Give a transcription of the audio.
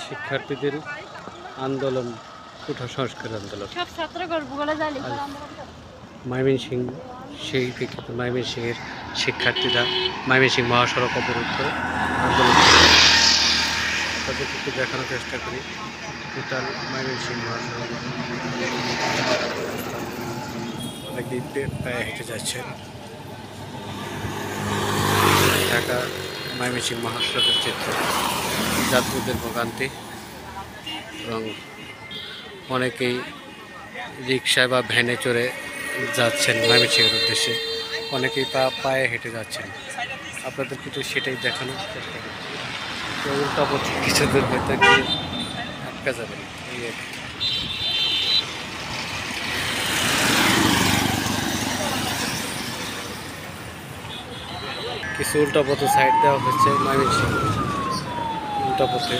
শিক্ষার্থীদের আন্দোলন, কোঠা সংস্কার আন্দোলন। ময়মনসিংহ সেই প্রেক্ষিতে ময়মনসিংহের শিক্ষার্থীরা ময়মনসিংহ মহাসড়ক অবরোধ করে আন্দোলন করে। তাদেরকে একটু দেখানোর চেষ্টা করি। টোটাল ময়মনসিংহ মহাসড়ক অনেকেই পায়ে হেঁটে যাচ্ছেন। ঢাকা ময়মনসিংহ মহাসড়কের চিত্র, যাত্রীদের ভোগান্তি এবং অনেকেই রিক্সায় বা ভ্যানে চড়ে যাচ্ছেন ময়মনসিংহের উদ্দেশ্যে, অনেকেই পায়ে হেঁটে যাচ্ছেন। আপনাদের কিন্তু সেটাই দেখানোর চেষ্টা করছি। তো উল্টা পথে কিছু দূর হয়তো গিয়ে আটকা যাবেন, এই আর কি। কিছু উল্টা পথে সাইড দেওয়া হচ্ছে ময়মনসিংহ উল্টা পথে।